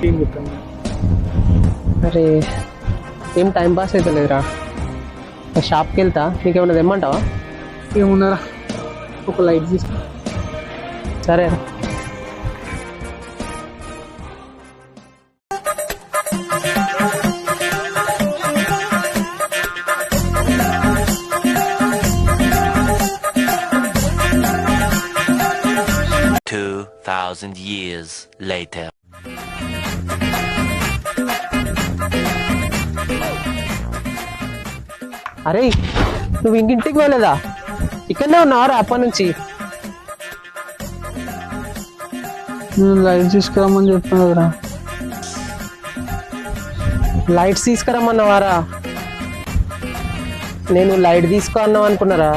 ఏం చెప్పాను? అరే ఏం టైం పాస్ అయితే లేదురా. షాప్కి వెళ్తా, నీకేమన్నా తెమ్మంటావా? ఏమున్నారా, ఒక లైట్ తీసుకో. సరే. $2,000 years later. అరే నువ్వు ఇంటికి వెళ్ళలేదా? ఇక్కడనే ఉన్నావారా అప్పటి నుంచి? నేను లైట్ తీసుకురామని చెప్పాను కదరా. లైట్స్ తీసుకురమ్మన్నవారా? నేను లైట్ తీసుకో అన్నావు అనుకున్నారా?